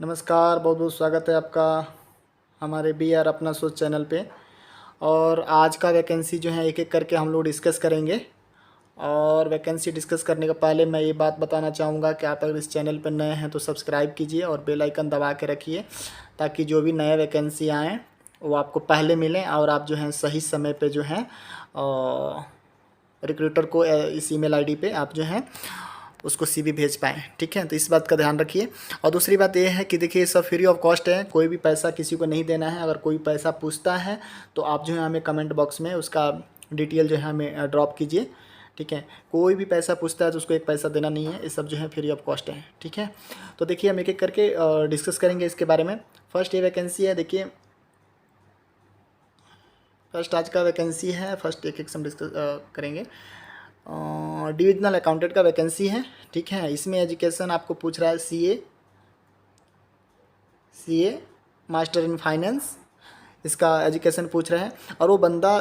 नमस्कार, बहुत बहुत स्वागत है आपका हमारे बी आर अपना सोच चैनल पे। और आज का वैकेंसी जो है एक एक करके हम लोग डिस्कस करेंगे। और वैकेंसी डिस्कस करने के पहले मैं ये बात बताना चाहूँगा कि आप अगर इस चैनल पर नए हैं तो सब्सक्राइब कीजिए और बेल आइकन दबा के रखिए, ताकि जो भी नए वैकेंसी आएँ वो आपको पहले मिलें और आप जो हैं सही समय पे जो हैं रिक्रूटर को इस ईमेल आईडी पे आप जो हैं उसको सीवी भेज पाएँ। ठीक है, तो इस बात का ध्यान रखिए। और दूसरी बात ये है कि देखिए, सब फ्री ऑफ कॉस्ट है, कोई भी पैसा किसी को नहीं देना है। अगर कोई पैसा पूछता है तो आप जो है हमें कमेंट बॉक्स में उसका डिटेल जो है हमें ड्रॉप कीजिए। ठीक है, कोई भी पैसा पूछता है तो उसको एक पैसा देना नहीं है, ये सब जो है फ्री ऑफ कॉस्ट है। ठीक है, तो देखिए हम एक एक करके डिस्कस करेंगे इसके बारे में। फर्स्ट ये वैकेंसी है, देखिए फर्स्ट आज का वैकेंसी है, फर्स्ट एक एक से हम डिस्कस करेंगे। डिविजनल अकाउंटेंट का वैकेंसी है। ठीक है, इसमें एजुकेशन आपको पूछ रहा है सीए मास्टर इन फाइनेंस, इसका एजुकेशन पूछ रहा है। और वो बंदा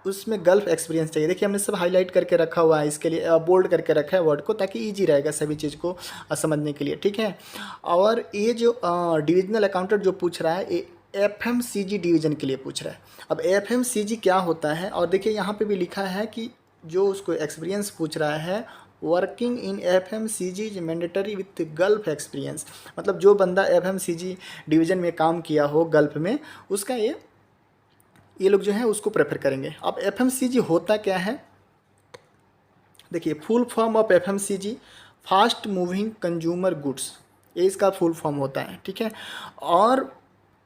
उसमें गल्फ एक्सपीरियंस चाहिए। देखिए हमने सब हाईलाइट करके रखा हुआ है, इसके लिए बोल्ड करके रखा है वर्ड को, ताकि इजी रहेगा सभी चीज़ को समझने के लिए। ठीक है, और ये जो डिविजनल अकाउंटेंट जो पूछ रहा है ये एफएमसीजी डिवीज़न के लिए पूछ रहा है। अब एफएमसीजी क्या होता है, और देखिए यहाँ पे भी लिखा है कि जो उसको एक्सपीरियंस पूछ रहा है, working in FMCG is mandatory with gulf experience. मतलब जो बंदा एफएमसीजी डिवीज़न में काम किया हो गल्फ में, उसका ये लोग जो है उसको प्रेफर करेंगे। अब एफएमसीजी होता क्या है, देखिए full form of FMCG fast moving consumer goods, ये इसका फुल फॉर्म होता है। ठीक है, और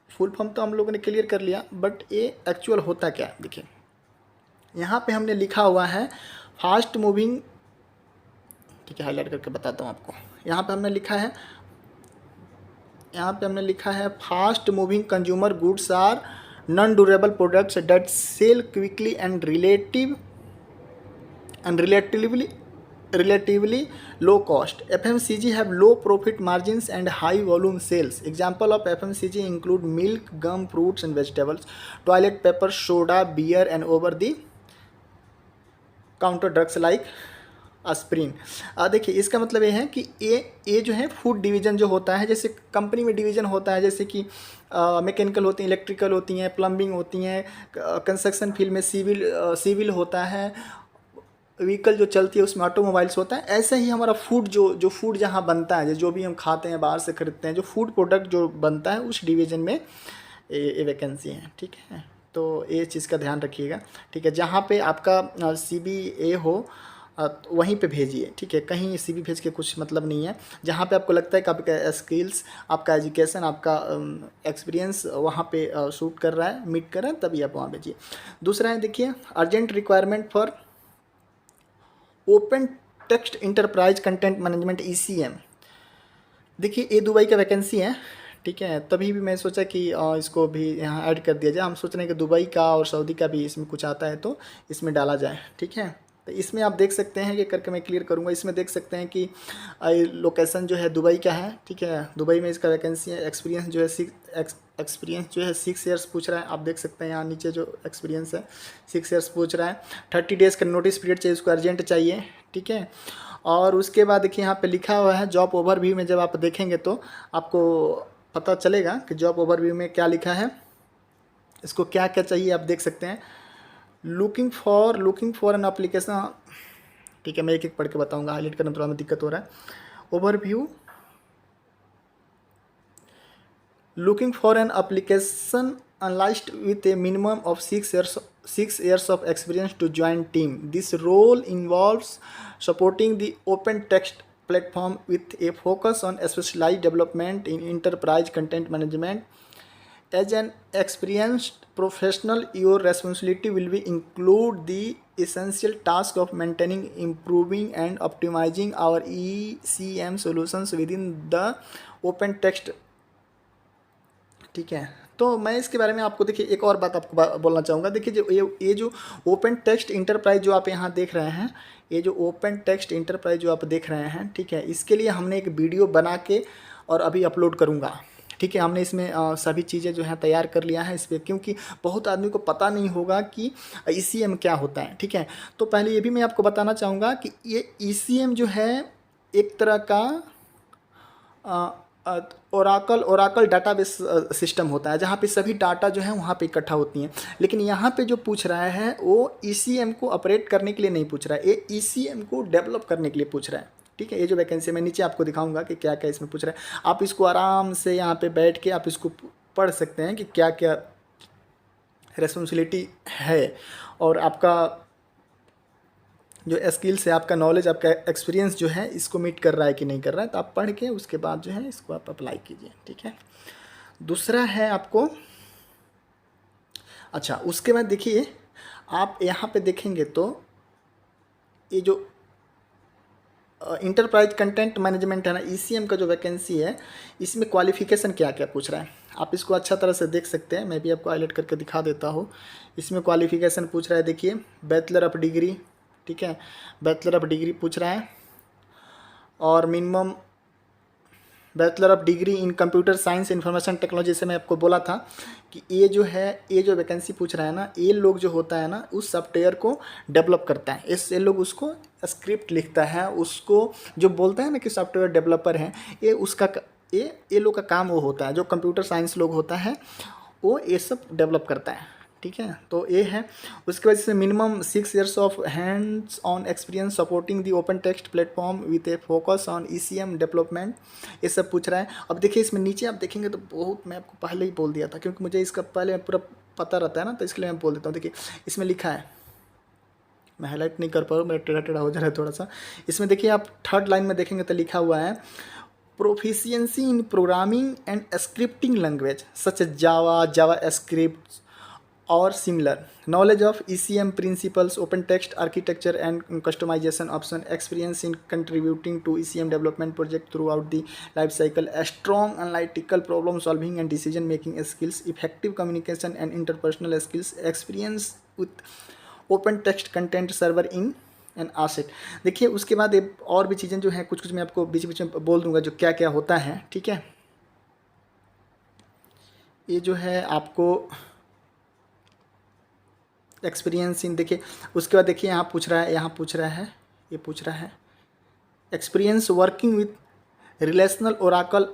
फुल फॉर्म तो हम लोगों ने क्लियर कर लिया, बट ये एक्चुअल होता क्या है। देखिए यहाँ पे हमने लिखा हुआ है फास्ट मूविंग, ठीक है हाईलाइट करके बताता हूँ आपको। यहाँ पे हमने लिखा है fast moving consumer goods are non durable products that sell quickly and relatively low cost. FMCG have low profit margins and high volume sales. Example of FMCG include milk, gum, fruits and vegetables, toilet paper, soda, beer and over the counter drugs like aspirin. देखिए इसका मतलब ये है कि ये जो है food division जो होता है, जैसे कंपनी में डिवीज़न होता है, जैसे कि मैकेनिकल होती हैं, इलेक्ट्रिकल होती हैं, प्लम्बिंग होती हैं, कंस्ट्रक्शन फील्ड में सिविल होता है, व्हीकल जो चलती है उसमें ऑटोमोबाइल्स होता है। ऐसे ही हमारा फूड जो फूड जहाँ बनता है, जो भी हम खाते हैं बाहर से खरीदते हैं, जो फूड प्रोडक्ट जो बनता है उस डिवीज़न में ये वैकेंसी है। ठीक है, तो ये चीज़ का ध्यान रखिएगा। ठीक है, जहाँ पे आपका CBA हो वहीं पे भेजिए। ठीक है, कहीं CV भेज के कुछ मतलब नहीं है। जहाँ पे आपको लगता है कि आपका स्किल्स, आपका एजुकेशन, आपका एक्सपीरियंस वहाँ पे सूट कर रहा है, मीट कर रहा है, तभी आप वहाँ भेजिए। दूसरा है देखिए urgent requirement for open text enterprise content management ECM। देखिए ये दुबई का वैकेंसी है। ठीक है, तभी भी मैं सोचा कि इसको भी यहाँ ऐड कर दिया जाए। हम सोच रहे हैं कि दुबई का और सऊदी का भी इसमें कुछ आता है तो इसमें डाला जाए। ठीक है, तो इसमें आप देख सकते हैं, ये करके मैं क्लियर करूँगा। इसमें देख सकते हैं कि लोकेशन जो है दुबई का है। ठीक है, दुबई में इसका वैकेंसी है। एक्सपीरियंस जो है 6 ईयर्स पूछ रहा है। आप देख सकते हैं यहाँ नीचे जो एक्सपीरियंस है 6 ईयर्स पूछ रहा है। 30 डेज़ का नोटिस पीरियड चाहिए, उसको अर्जेंट चाहिए। ठीक है, और उसके बाद देखिए यहाँ पे लिखा हुआ है जॉब ओवरव्यू में, जब आप देखेंगे तो आपको पता चलेगा कि जॉब ओवरव्यू में क्या लिखा है, इसको क्या क्या चाहिए आप देख सकते हैं। Looking for an application. ठीक है, मैं एक एक पढ़ के बताऊंगा, हाईलाइट करने में थोड़ा में दिक्कत हो रहा है। Overview, looking for an application analyst with a minimum of 6 years of experience to join team. This role involves supporting the open text platform with a focus on specialized development in enterprise content management. As an experienced professional, your responsibility will be include the essential task of maintaining, improving and optimizing our ECM solutions within the open text। ठीक है, तो मैं इसके बारे में आपको देखिए एक और बात आपको बोलना चाहूँगा। देखिए जो ये जो ओपन टेक्स्ट इंटरप्राइज जो आप यहाँ देख रहे हैं, ये जो ओपन टेक्स्ट इंटरप्राइज जो आप देख रहे हैं, ठीक है, इसके लिए हमने एक वीडियो बना के और अभी अपलोड करूँगा। ठीक है, हमने इसमें सभी चीज़ें जो है तैयार कर लिया है इस पर, क्योंकि बहुत आदमी को पता नहीं होगा कि ECM क्या होता है। ठीक है, तो पहले ये भी मैं आपको बताना चाहूँगा कि ये ECM जो है एक तरह का ओराकल डाटाबेस सिस्टम होता है, जहाँ पे सभी डाटा जो है वहाँ पे इकट्ठा होती हैं। लेकिन यहाँ पे जो पूछ रहा है वो ईसीएम को ऑपरेट करने के लिए नहीं पूछ रहा है, ये ईसीएम को डेवलप करने के लिए पूछ रहा है। ठीक है, ये जो वैकेंसी मैं नीचे आपको दिखाऊंगा कि क्या क्या इसमें पूछ रहा है। आप इसको आराम से यहाँ पे बैठ के आप इसको पढ़ सकते हैं कि क्या क्या रेस्पॉन्सिबिलिटी है, और आपका जो स्किल्स है, आपका नॉलेज, आपका एक्सपीरियंस जो है इसको मीट कर रहा है कि नहीं कर रहा है। तो आप पढ़ के उसके बाद जो है इसको आप अप्लाई कीजिए। ठीक है, दूसरा है आपको, अच्छा उसके बाद देखिए आप यहाँ पे देखेंगे तो ये जो इंटरप्राइज कंटेंट मैनेजमेंट है ना, ईसीएम का जो वैकेंसी है, इसमें क्वालिफिकेशन क्या क्या पूछ रहा है आप इसको अच्छा तरह से देख सकते हैं। मैं भी आपको हाईलाइट करके दिखा देता हूँ। इसमें क्वालिफिकेशन पूछ रहा है, देखिए बैचलर ऑफ डिग्री, ठीक है, बैचलर ऑफ डिग्री पूछ रहा है, और minimum bachelor of degree in computer science information technology से मैं आपको बोला था कि ये जो है, ये जो वैकेंसी पूछ रहा है ना, ये लोग जो होता है ना उस सॉफ्टवेयर को डेवलप करता है, ये लोग उसको स्क्रिप्ट लिखता है, उसको जो बोलता है ना कि सॉफ्टवेयर डेवलपर हैं, ये उसका ये लोग का काम वो होता है। जो कंप्यूटर साइंस लोग होता है वो ये सब डेवलप करता है। ठीक है, तो ये है। उसके बाद इसमें minimum 6 years of hands on experience supporting the open text platform with A focus on ECM development, ये सब पूछ रहा है। अब देखिए इसमें नीचे आप देखेंगे तो बहुत, मैं आपको पहले ही बोल दिया था क्योंकि मुझे इसका पहले पूरा पता रहता है ना, तो इसलिए मैं बोल देता हूँ। देखिए इसमें लिखा है, मैं हाईलाइट नहीं कर पा रहा हूँ, मेरा टेढ़ा टेढ़ा हो जा रहा है थोड़ा सा। इसमें देखिए आप थर्ड लाइन में देखेंगे तो लिखा हुआ है proficiency in programming and scripting language such Java script और similar, knowledge of ECM principles, open text architecture and customization option, experience in contributing to ECM development project throughout the life cycle, a strong analytical problem solving and decision making skills, effective communication and interpersonal skills, experience with open text content server in an asset। देखिए उसके बाद और भी चीज़ें जो हैं कुछ कुछ मैं आपको बीच बीच में बोल दूंगा जो क्या क्या होता है। ठीक है, ये जो है आपको एक्सपीरियंस इन, देखिए उसके बाद देखिए यहाँ पूछ रहा है, ये पूछ रहा है experience working with relational Oracle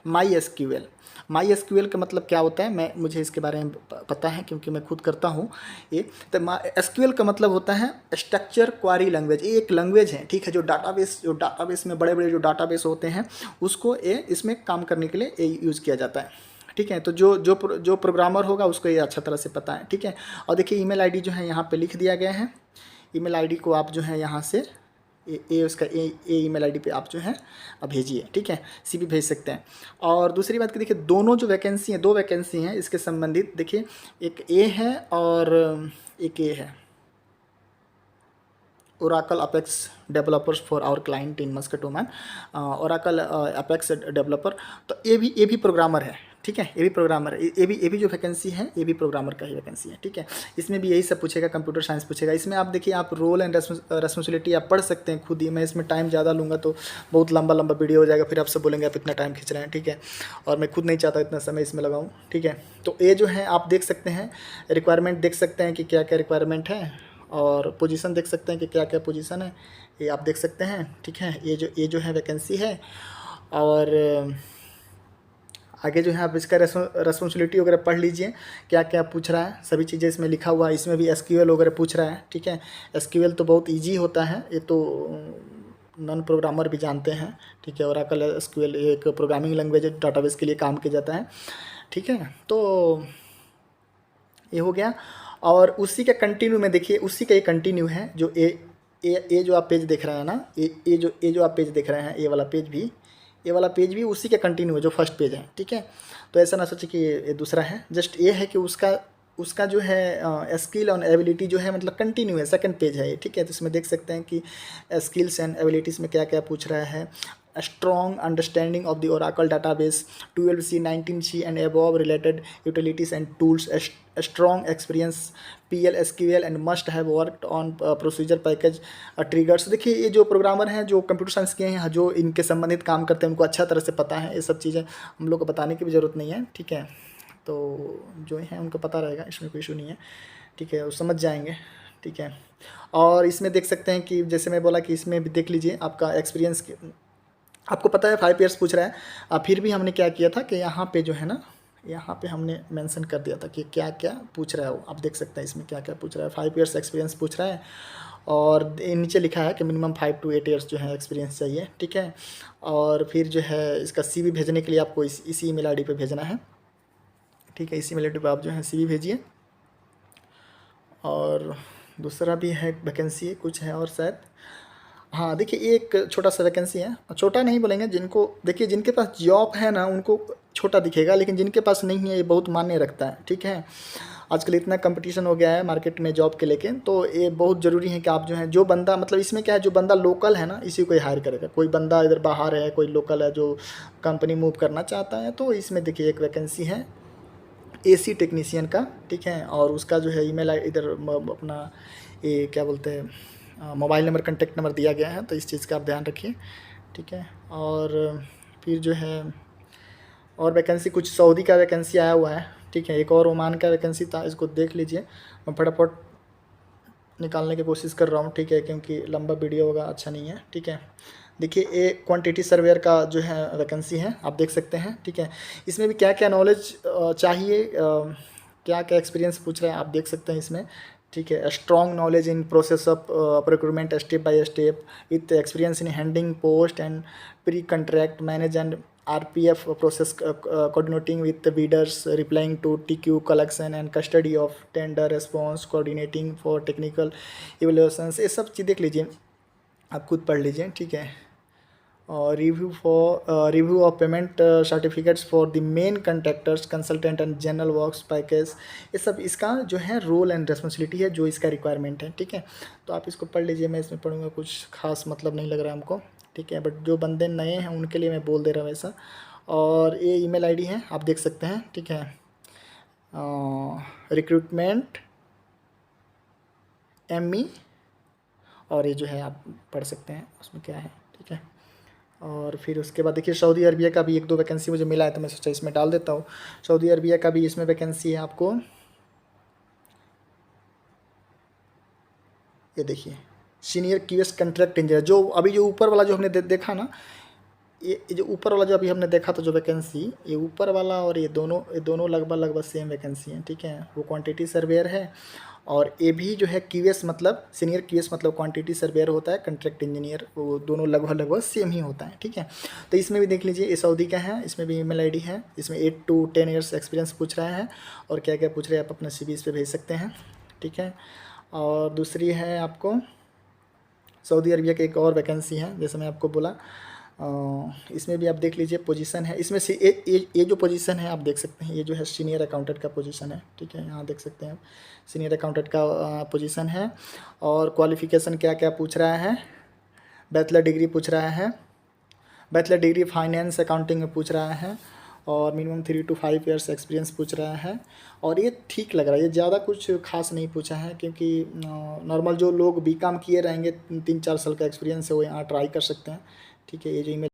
my SQL का मतलब क्या होता है, मुझे इसके बारे में पता है क्योंकि मैं खुद करता हूँ ये। तो एसक्यूएल का मतलब होता है स्ट्रक्चर क्वारी लैंग्वेज, ये एक लैंग्वेज है। ठीक है, जो डाटाबेस में बड़े बड़े जो डाटाबेस होते हैं उसको ये इसमें काम करने के लिए ये यूज़ किया जाता है। ठीक है, तो जो प्रोग्रामर होगा उसको ये अच्छा तरह से पता है। ठीक है, और देखिए ईमेल आईडी जो है यहाँ पे लिख दिया गया है। ईमेल आईडी को आप जो है यहाँ से उसका ईमेल आईडी पे आप जो है अब भेजिए। ठीक है, सीवी भेज सकते हैं। और दूसरी बात कि देखिए दोनों जो वैकेंसी हैं, 2 वैकेंसी हैं इसके संबंधित, देखिए एक ए है और एक ए है, Oracle APEX developers for our client in Muscat Oman, Oracle APEX developer. तो ये भी प्रोग्रामर है। ठीक है, ये भी प्रोग्रामर है, ये भी जो वैकेंसी है ये भी प्रोग्रामर का ही वैकेंसी है। ठीक है, इसमें भी यही सब पूछेगा, कंप्यूटर साइंस पूछेगा। इसमें आप देखिए आप रोल एंड रेस्पॉन्सिबिलिटी आप पढ़ सकते हैं खुद ही। मैं इसमें टाइम ज़्यादा लूँगा तो बहुत लंबा वीडियो हो जाएगा, फिर आप सब बोलेंगे आप इतना टाइम खींच रहे हैं। ठीक है, और मैं खुद नहीं चाहता इतना समय इसमें लगाऊँ। ठीक है, तो ये जो है आप देख सकते हैं, रिक्वायरमेंट देख सकते हैं कि क्या क्या रिक्वायरमेंट है, और पोजीशन देख सकते हैं कि क्या क्या पोजीशन है, ये आप देख सकते हैं। ठीक है, ये जो है वैकेंसी है। और आगे जो है आप इसका रेस्पॉन्सिबिलिटी वगैरह पढ़ लीजिए, क्या क्या पूछ रहा है, सभी चीज़ें इसमें लिखा हुआ है। इसमें भी एसक्यूएल वगैरह पूछ रहा है। ठीक है, एसक्यूएल तो बहुत ईजी होता है, ये तो नॉन प्रोग्रामर भी जानते हैं। ठीक है, ओरेकल एसक्यूएल एक प्रोग्रामिंग लैंग्वेज डाटाबेस के लिए काम किया जाता है। ठीक है, तो ये हो गया। और उसी का कंटिन्यू में देखिए, उसी का ये कंटिन्यू है जो ये जो आप पेज देख रहे हैं ना, ये जो आप पेज देख रहे हैं, ये वाला पेज भी उसी का कंटिन्यू है जो फर्स्ट पेज है। ठीक है, तो ऐसा ना सोचिए कि ये दूसरा है, जस्ट ये है कि उसका जो है स्किल और एबिलिटी जो है मतलब कंटिन्यू है, सेकंड पेज है ये। ठीक है, तो इसमें देख सकते हैं कि स्किल्स एंड एबिलिटीज़ में क्या क्या पूछ रहा है। Strong understanding of the Oracle database 12C 19C and above related utilities and tools, strong experience PL SQL and must have worked on procedure package triggers. देखिए ये जो प्रोग्रामर हैं जो कंप्यूटर साइंस के हैं, जो इनके संबंधित काम करते हैं, उनको अच्छा तरह से पता है ये सब चीज़ें, हम लोग को बताने की भी ज़रूरत नहीं है। ठीक है, तो जो है उनको पता रहेगा, इसमें कोई इशू नहीं है। ठीक है, वो समझ जाएंगे। ठीक है, और इसमें देख सकते हैं कि जैसे मैं बोला कि इसमें भी देख लीजिए आपका एक्सपीरियंस आपको पता है 5 ईयर्स पूछ रहा है। फिर भी हमने क्या किया था कि यहाँ पे जो है ना, यहाँ पे हमने मेंशन कर दिया था कि क्या क्या पूछ रहा है वो। आप देख सकते हैं इसमें क्या क्या पूछ रहा है। 5 ईयर्स एक्सपीरियंस पूछ रहा है, और नीचे लिखा है कि मिनिमम 5 to 8 ईयर्स जो है एक्सपीरियंस चाहिए, ठीक है। और फिर जो है इसका CV भेजने के लिए आपको इसी ईमेल ID पे भेजना है, ठीक है। इसी ईमेल ID पे आप जो है CV भेजिए। और दूसरा भी है वैकेंसी है, कुछ है और शायद, हाँ देखिए एक छोटा सा वैकेंसी है, छोटा नहीं बोलेंगे, जिनको देखिए जिनके पास जॉब है ना उनको छोटा दिखेगा, लेकिन जिनके पास नहीं है ये बहुत मायने रखता है, ठीक है। आजकल इतना कंपटीशन हो गया है मार्केट में जॉब के लेके, तो ये बहुत ज़रूरी है कि आप जो है, जो बंदा मतलब इसमें क्या है, जो बंदा लोकल है ना इसी को ही हायर करेगा। कोई बंदा इधर बाहर है, कोई लोकल है जो कंपनी मूव करना चाहता है, तो इसमें देखिए एक वैकेंसी है AC टेक्नीशियन का, ठीक है। और उसका जो है ईमेल इधर अपना ये क्या बोलते हैं, मोबाइल नंबर, कॉन्टैक्ट नंबर दिया गया है, तो इस चीज़ का आप ध्यान रखिए, ठीक है। और फिर जो है और वैकेंसी, कुछ सऊदी का वैकेंसी आया हुआ है, ठीक है। एक और ओमान का वैकेंसी था, इसको देख लीजिए। मैं फटाफट निकालने की कोशिश कर रहा हूँ, ठीक है, क्योंकि लंबा वीडियो होगा, अच्छा नहीं है, ठीक है। देखिए ये क्वांटिटी सर्वेयर का जो है वैकेंसी है, आप देख सकते हैं, ठीक है। इसमें भी क्या क्या नॉलेज चाहिए, क्या क्या एक्सपीरियंस पूछ रहे हैं आप देख सकते हैं इसमें, ठीक है। Strong knowledge in process of procurement step by step with experience in handling post and pre contract manage and RPF process coordinating with the bidders, replying to TQ collection and custody of tender response, coordinating for technical evaluations, ये सब चीज़ देख लीजिए, आप खुद पढ़ लीजिए, ठीक है। और review of payment certificates for the main contractors, consultant and general works package, ये सब इसका जो है रोल एंड रिस्पॉन्सिबिलिटी है, जो इसका रिक्वायरमेंट है, ठीक है। तो आप इसको पढ़ लीजिए, मैं इसमें पढ़ूंगा, कुछ खास मतलब नहीं लग रहा है हमको, ठीक है। बट जो बंदे नए हैं उनके लिए मैं बोल दे रहा हूँ वैसा। और ये ईमेल ID है, आप देख सकते हैं, ठीक है। रिक्रूटमेंट ME, और ये जो है आप पढ़ सकते हैं उसमें क्या है, ठीक है। और फिर उसके बाद देखिए सऊदी अरबिया का भी 1-2 वैकेंसी मुझे मिला है, तो मैं सोचा इसमें डाल देता हूँ। सऊदी अरबिया का भी इसमें वैकेंसी है आपको, ये देखिए सीनियर QS कंट्रैक्ट इंजीनियर, जो अभी जो ऊपर वाला जो हमने देखा ना, ये जो ऊपर वाला जो अभी हमने देखा था जो वैकेंसी, ये ऊपर वाला और ये दोनों लगभग सेम वैकेंसी हैं, ठीक है। वो क्वांटिटी सर्वेयर है, और ये भी जो है QS मतलब सीनियर QS मतलब क्वांटिटी सर्वेयर होता है, कंट्रैक्ट इंजीनियर, वो दोनों लगभग सेम ही होता है, ठीक है। तो इसमें भी देख लीजिए, ये सऊदी का है, इसमें भी ईमेल ID है, इसमें 8 to 10 ईयर्स एक्सपीरियंस पूछ रहा है, और क्या क्या पूछ रहे हैं आप अपना CV इस पर भेज सकते हैं, ठीक है। और दूसरी है आपको सऊदी अरबिया की एक और वैकेंसी है, जैसे मैं आपको बोला, इसमें भी आप देख लीजिए पोजीशन है, इसमें से ये जो पोजीशन है आप देख सकते हैं, ये जो है सीनियर अकाउंटेंट का पोजीशन है, ठीक है। यहाँ देख सकते हैं सीनियर अकाउंटेंट का पोजीशन है। और क्वालिफ़िकेशन क्या क्या पूछ रहा है, बैचलर डिग्री पूछ रहा है, बैचलर डिग्री फाइनेंस अकाउंटिंग में पूछ रहा है, और मिनिमम 3 to 5 ईयर्स एक्सपीरियंस पूछ रहा है। और ये ठीक लग रहा है, ये ज़्यादा कुछ खास नहीं पूछा है, क्योंकि नॉर्मल जो लोग BCom किए रहेंगे, 3-4 साल का एक्सपीरियंस है, वो यहाँ ट्राई कर सकते हैं, ठीक है। ये जो ईमेल